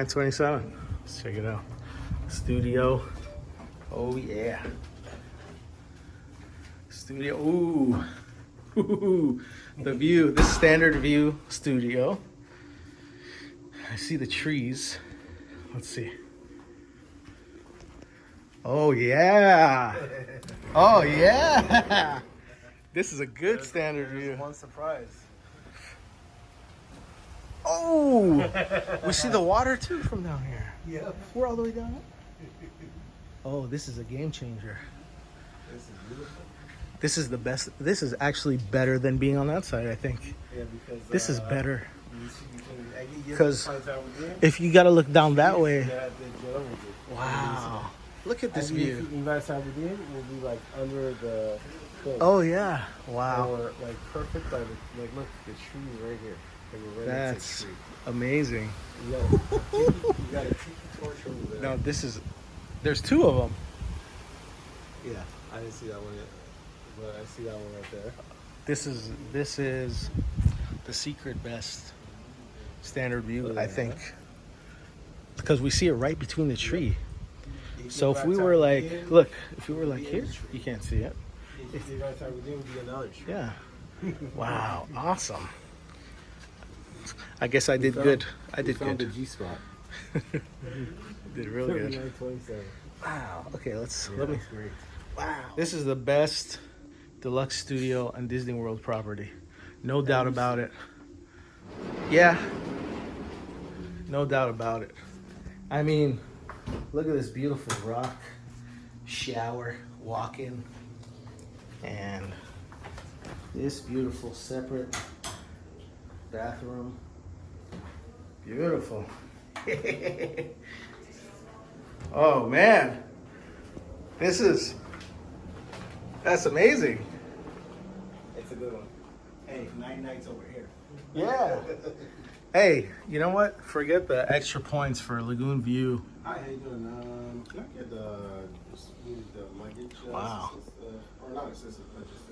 $29.27. Let's check it out. Studio. Oh yeah. Studio. Ooh. Ooh. The view. This standard view studio. I see the trees. Let's see. Oh yeah. Oh yeah. This is a good standard view. One surprise. Oh, we see the water too from down here. Yeah. We're all the way down. Oh, this is a game changer. This is beautiful. This is the best. This is actually better than being on that side, I think. Yeah, because This is better. Because if you got to look down that way. Wow. Look at this view. Will be like under the hill. Oh yeah. Wow. Or like perfect by the like look the tree right here. Like, right That's amazing. You got a tiki torch over there. No, this is. There's two of them. Yeah, I didn't see that one yet, but I see that one right there. This is the secret best standard view, I think, because we see it right between the tree. So if we were like, look, if we were like here, you can't see it. If you guys would be another tree. Yeah. Wow. Awesome. I guess I did good. I did found good. the G spot. Did real good. 39.27. Wow. Okay, let me. That's great. Wow. This is the best deluxe studio on Disney World property. No doubt about it. Yeah. No doubt about it. I mean, look at this beautiful rock shower, walk-in, and this beautiful separate bathroom. Beautiful. Oh man, that's amazing. It's a good one. Hey, 9 nights over here. Yeah. Hey, you know what? Forget the extra points for Lagoon View. Hi, how you doing? Can I get the luggage? Wow. Or not assistant, but just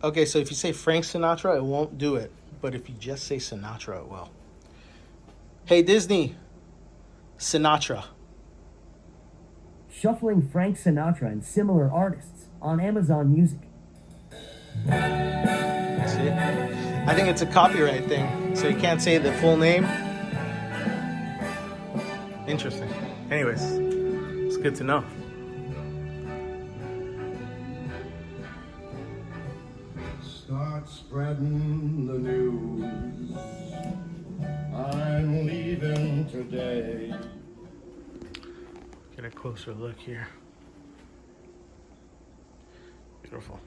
Okay, so if you say Frank Sinatra, it won't do it. But if you just say Sinatra, it will. Hey, Disney. Sinatra. Shuffling Frank Sinatra and similar artists on Amazon Music. See? I think it's a copyright thing, so you can't say the full name. Interesting. Anyways, it's good to know. Start spreading the news. I'm leaving today. Get a closer look here. Beautiful.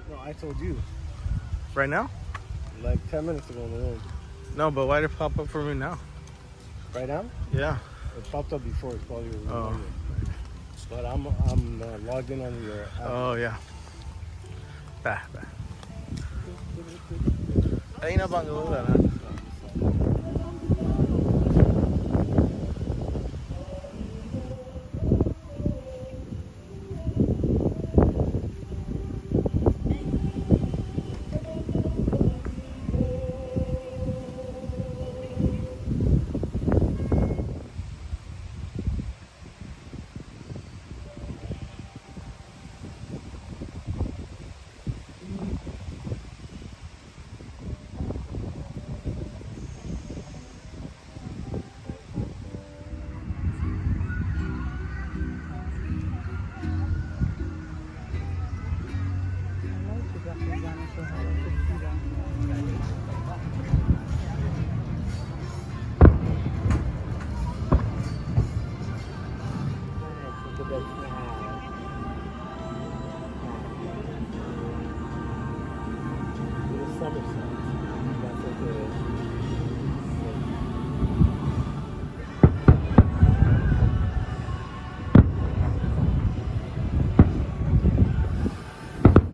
No, I told you. Right now? Like 10 minutes ago in the room. No, but why did it pop up for me now? Right now? Yeah. It popped up before. It's probably a Oh. reminder. But I'm logged in on your app. Oh, yeah. Bah. Ahí na bang na. stomach sound.